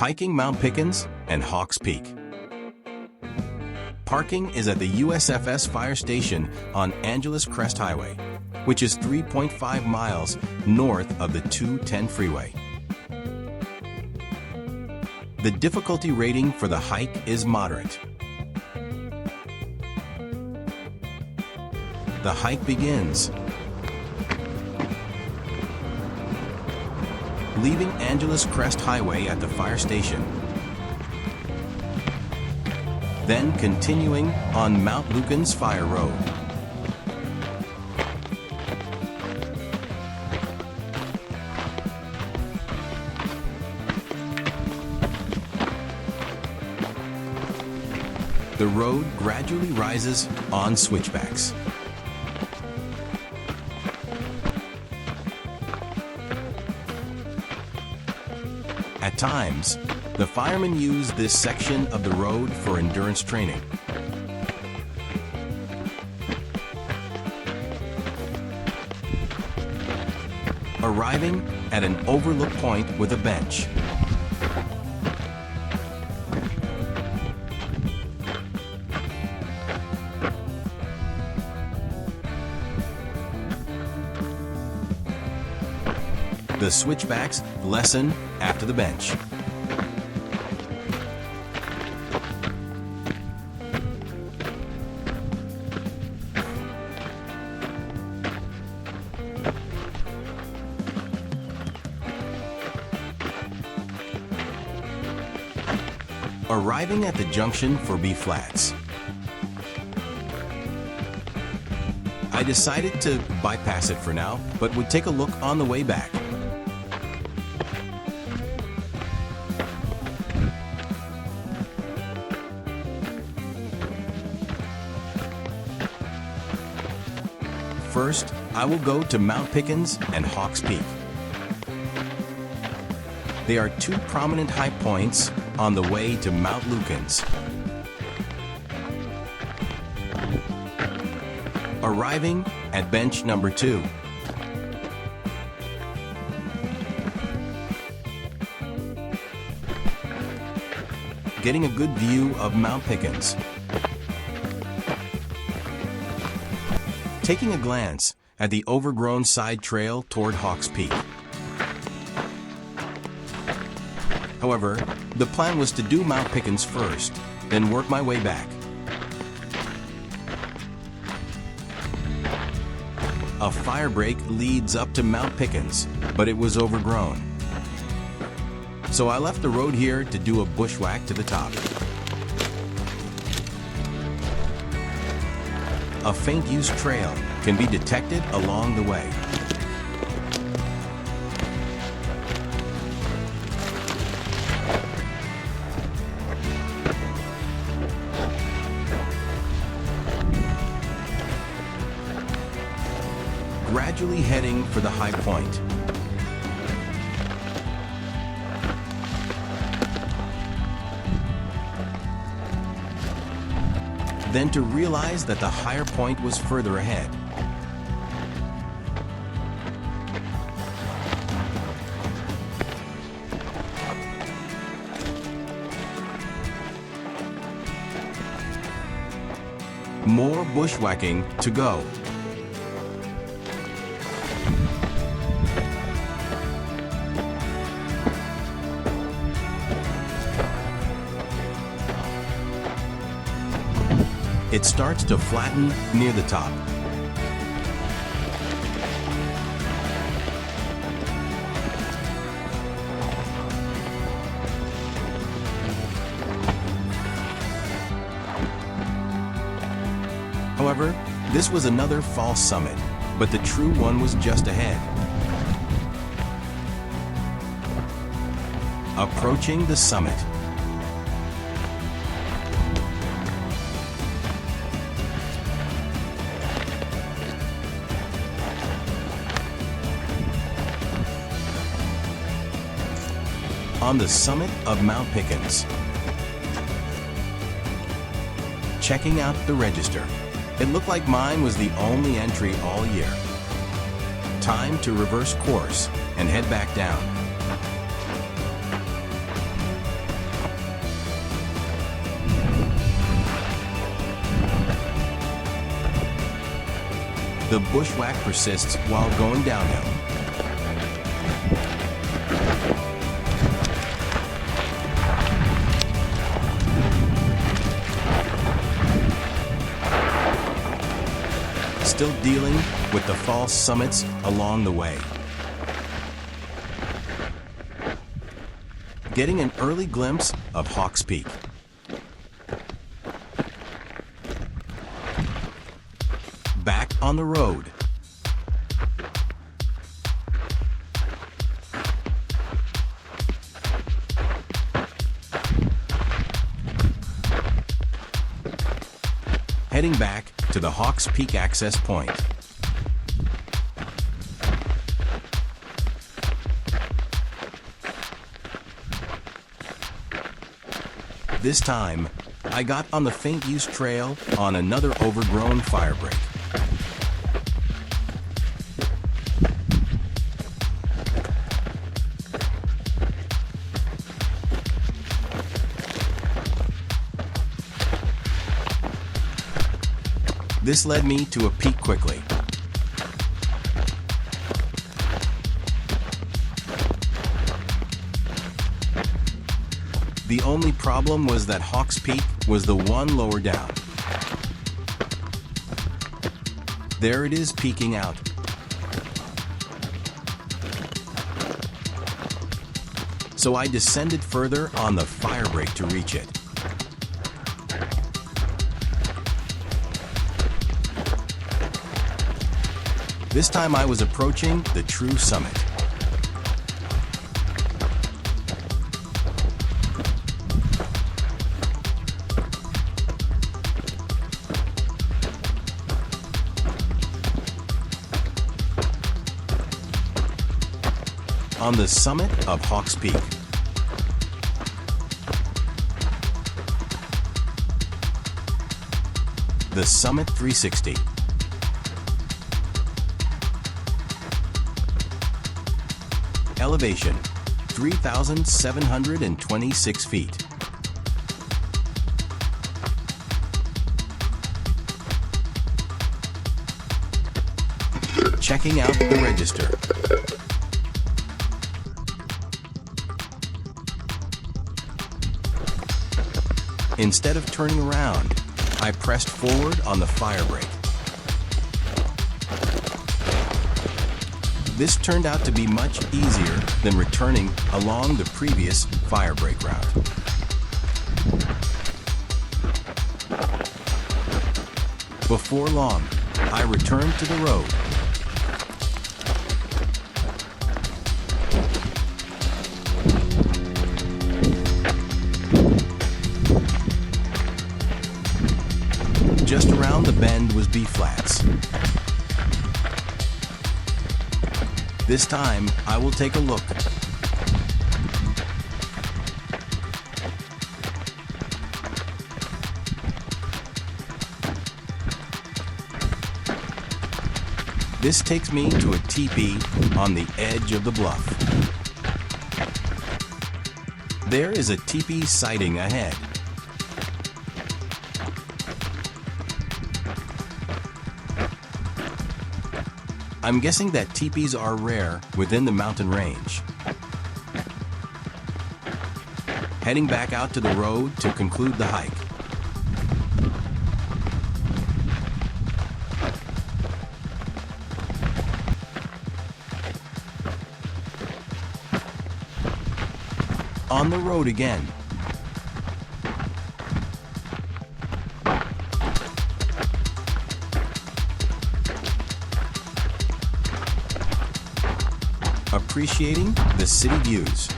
Hiking Mount Pickens and Hawks Peak. Parking is at the USFS Fire Station on Angeles Crest Highway, which is 3.5 miles north of the 210 freeway. The difficulty rating for the hike is moderate. The hike begins. Leaving Angeles Crest Highway at the fire station. Then continuing on Mount Lukens Fire Road. The road gradually rises on switchbacks. At times, the firemen use this section of the road for endurance training. Arriving at an overlook point with a bench. The switchbacks lessen after the bench. Arriving at the junction for B-flats. I decided to bypass it for now, but would take a look on the way back. First, I will go to Mount Pickens and Hawks Peak. They are two prominent high points on the way to Mount Lukens. Arriving at bench number 2. Getting a good view of Mount Pickens. Taking a glance at the overgrown side trail toward Hawks Peak. However, the plan was to do Mount Pickens first, then work my way back. A firebreak leads up to Mount Pickens, but it was overgrown. So I left the road here to do a bushwhack to the top. A faint use trail can be detected along the way. Gradually heading for the high point. Then to realize that the higher point was further ahead. More bushwhacking to go. It starts to flatten near the top. However, this was another false summit, but the true one was just ahead. Approaching the summit. On the summit of Mount Pickens. Checking out the register. It looked like mine was the only entry all year. Time to reverse course and head back down. The bushwhack persists while going downhill. Still dealing with the false summits along the way. Getting an early glimpse of Hawks Peak. Back on the road. Heading back to the Hawks Peak access point. This time, I got on the faint use trail on another overgrown firebreak. This led me to a peak quickly. The only problem was that Hawks Peak was the one lower down. There it is peeking out. So I descended further on the firebreak to reach it. This time I was approaching the true summit. On the summit of Hawks Peak. The Summit 360. Elevation, 3,726 feet. Checking out the register. Instead of turning around, I pressed forward on the firebreak. This turned out to be much easier than returning along the previous firebreak route. Before long, I returned to the road. Just around the bend was B-flats. This time, I will take a look. This takes me to a teepee on the edge of the bluff. There is a teepee sighting ahead. I'm guessing that teepees are rare within the mountain range. Heading back out to the road to conclude the hike. On the road again. Appreciating the city views.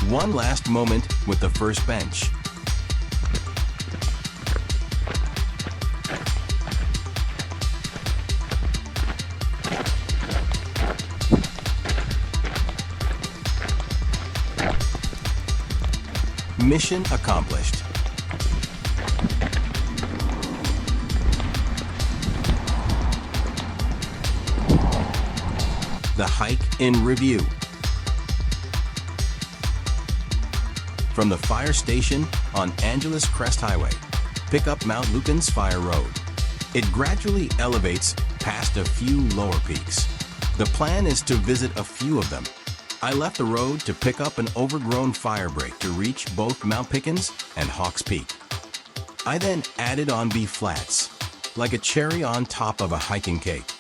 One last moment with the first bench. Mission accomplished. The hike in review. From the fire station on Angeles Crest Highway, pick up Mount Lukens Fire Road. It gradually elevates past a few lower peaks. The plan is to visit a few of them. I left the road to pick up an overgrown fire break to reach both Mount Pickens and Hawks Peak. I then added on B flats, like a cherry on top of a hiking cake.